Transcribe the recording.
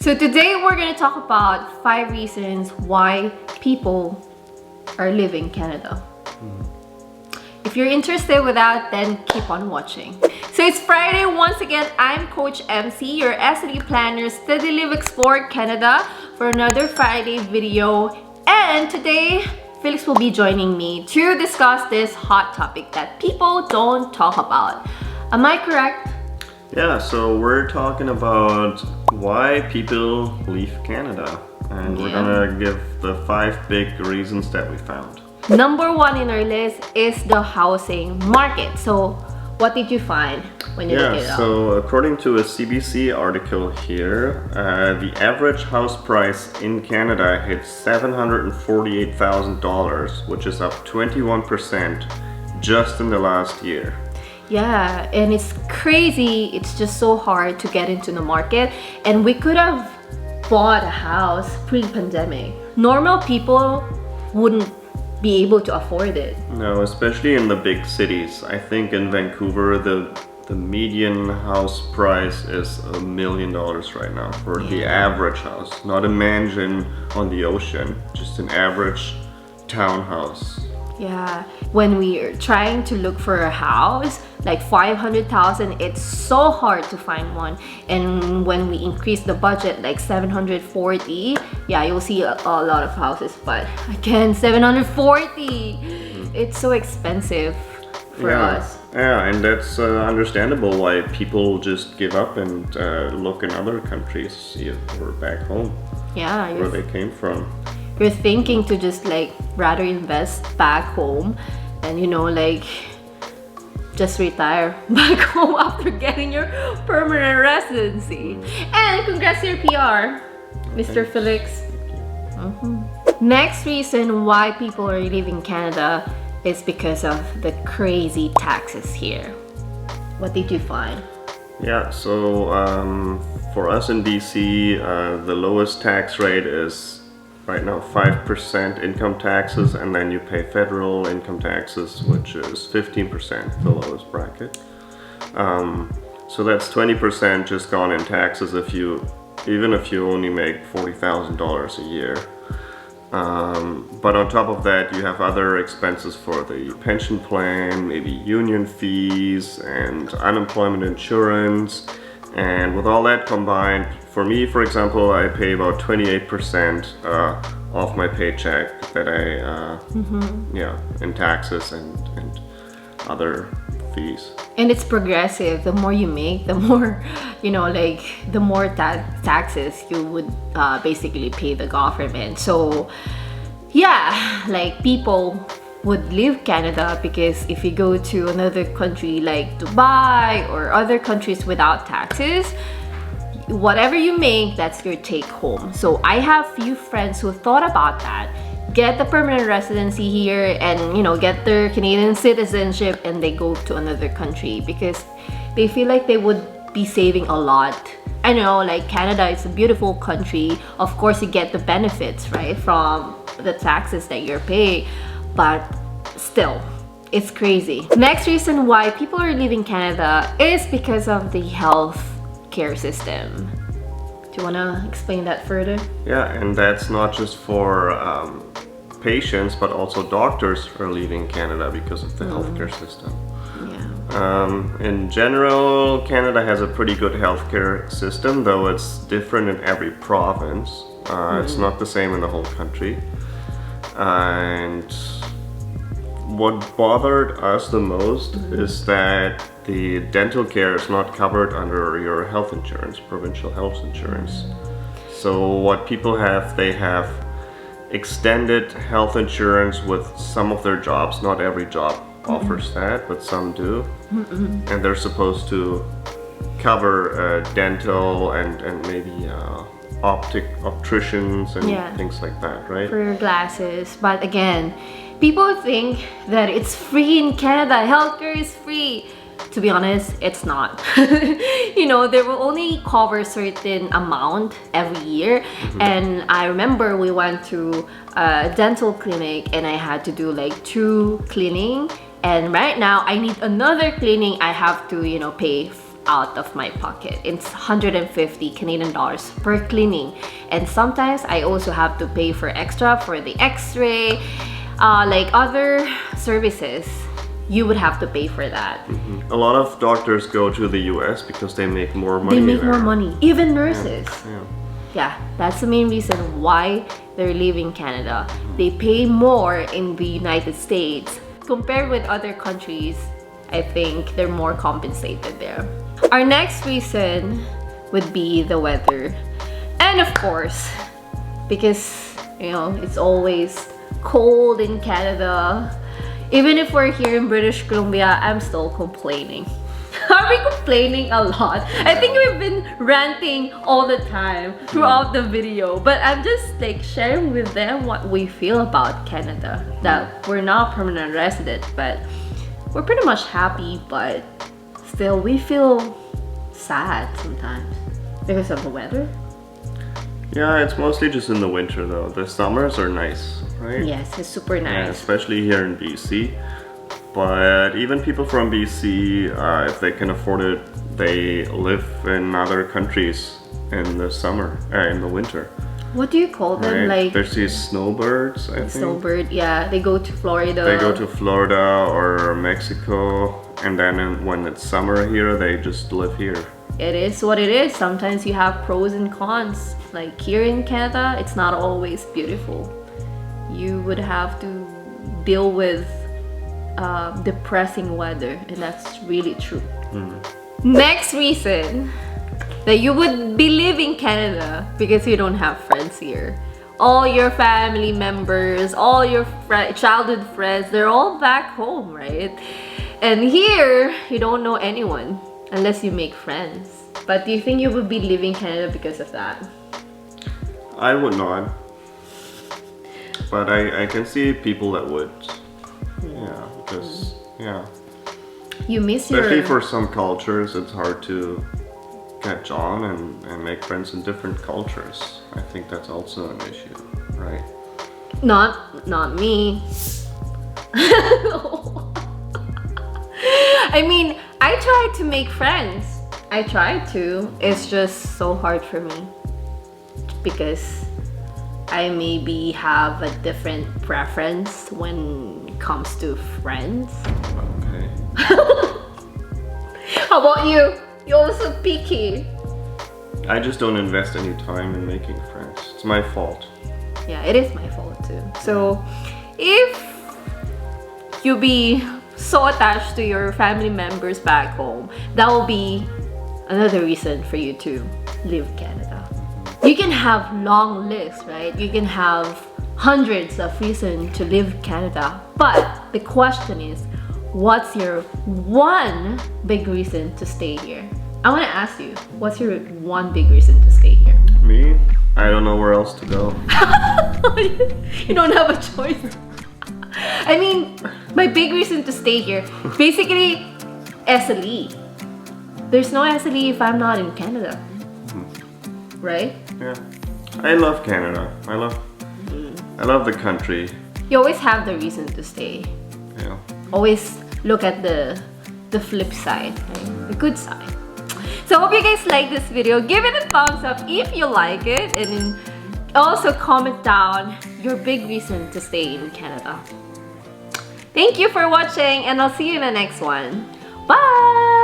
So today we're going to talk about 5 reasons why people are leaving Canada. If you're interested with that, then keep on watching. So it's Friday once again. I'm Coach MC, your SLE planner, Study Live Explore Canada, for another Friday video. And today, Felix will be joining me to discuss this hot topic that people don't talk about. Am I correct? Yeah, so we're talking about why people leave Canada. And we're gonna give the 5 big reasons that we found. Number 1 in our list is the housing market. So what did you find when you looked it up? So according to a CBC article here, the average house price in Canada hit $748,000, which is up 21% just in the last year. Yeah, and it's crazy. It's just so hard to get into the market, and we could have bought a house pre-pandemic. Normal people wouldn't be able to afford it. No, especially in the big cities. I think in Vancouver, the median house price is $1 million right now for the average house, not a mansion on the ocean, just an average townhouse. Yeah, when we're trying to look for a house, like 500,000, it's so hard to find one. And when we increase the budget, like 740, yeah, you'll see a lot of houses. But again, 740, it's so expensive for us. Yeah, and that's understandable why people just give up and look in other countries or back home, Yeah, where they came from. You're thinking to just like rather invest back home and like just retire back home after getting your permanent residency. And congrats to your PR, Mr. Felix. Next reason why people are leaving Canada is because of the crazy taxes here. What did you find? Yeah, so for us in BC, the lowest tax rate is right now 5% income taxes, and then you pay federal income taxes, which is 15%, the lowest bracket. So that's 20% just gone in taxes even if you only make $40,000 a year. But on top of that, you have other expenses for the pension plan, maybe union fees and unemployment insurance. And with all that combined, for me, for example, I pay about 28% of my paycheck that in taxes and other fees. And it's progressive. The more you make, the more, the more taxes you would basically pay the government. So yeah, like people would leave Canada because if you go to another country like Dubai or other countries without taxes, whatever you make, that's your take home. So I have few friends who thought about that, get the permanent residency here and get their Canadian citizenship, and they go to another country because they feel like they would be saving a lot. I know, like Canada is a beautiful country. Of course you get the benefits, right, from the taxes that you're paying, but still, it's crazy. Next reason why people are leaving Canada is because of the health care system. Do you want to explain that further? Yeah, and that's not just for patients, but also doctors are leaving Canada because of the healthcare system. In general, Canada has a pretty good healthcare system, though it's different in every province. It's not the same in the whole country. And what bothered us the most is that the dental care is not covered under your health insurance, provincial health insurance. So what people have, they have extended health insurance with some of their jobs. Not every job offers that, but some do. And they're supposed to cover dental and maybe opticians and things like that, right? For your glasses. But again, people think that it's free in Canada. Healthcare is free. To be honest, it's not. They will only cover certain amount every year. And I remember we went to a dental clinic and I had to do like 2 cleaning. And right now I need another cleaning. I have to, pay out of my pocket. It's 150 Canadian dollars per cleaning. And sometimes I also have to pay for extra for the x-ray, like other services. You would have to pay for that. A lot of doctors go to the US because they make more money. They make there. more money. Even nurses. Yeah. Yeah, that's the main reason why they're leaving Canada. They pay more in the United States. Compared with other countries, I think they're more compensated there. Our next reason would be the weather. And of course, because, you know, it's always cold in Canada. Even if we're here in British Columbia, I'm still complaining. Are we complaining a lot? I think we've been ranting all the time throughout the video, but I'm just like sharing with them what we feel about Canada. That we're not permanent resident, but we're pretty much happy, but still we feel sad sometimes because of the weather. Yeah, it's mostly just in the winter though. The summers are nice, right? Yes, it's super Yeah, nice. especially here in BC. But even people from BC, if they can afford it, they live in other countries in the summer, in the winter. What do you call them? Right? Like There's these snowbirds, I think. snowbird, yeah. They go to Florida. They go to Florida or Mexico, and then when it's summer here, they just live here. It is what it is. Sometimes you have pros and cons. Like here in Canada, it's not always beautiful. You would have to deal with depressing weather, and that's really true. Next reason that you would be leaving Canada because you don't have friends here. All your family members, all your childhood friends, they're all back home, right? And here, you don't know anyone unless you make friends. But do you think you would be leaving Canada because of that? I would not. But I can see people that would. Yeah, because, yeah. You miss Especially your... for some cultures, it's hard to catch on and make friends in different cultures. I think that's also an issue, right? Not me. I mean, I tried to make friends. I tried to. It's just so hard for me because I maybe have a different preference when it comes to friends. Okay. How about you? You're also picky. I just don't invest any time in making friends. It's my fault. Yeah, it is my fault too. So if you be so attached to your family members back home, that will be another reason for you to leave Canada. You can have long lists, right? You can have hundreds of reasons to leave Canada, but the question is, what's your one big reason to stay here? I want to ask you, what's your one big reason to stay here? Me? I don't know where else to go. You don't have a choice. I mean, my big reason to stay here, basically, SLE. There's no SLE if I'm not in Canada. Right? Yeah. I love Canada. I love the country. You always have the reason to stay. Yeah. Always look at the flip side, right? The good side. So I hope you guys like this video. Give it a thumbs up if you like it, and then also comment down your big reason to stay in Canada. Thank you for watching, and I'll see you in the next one. Bye!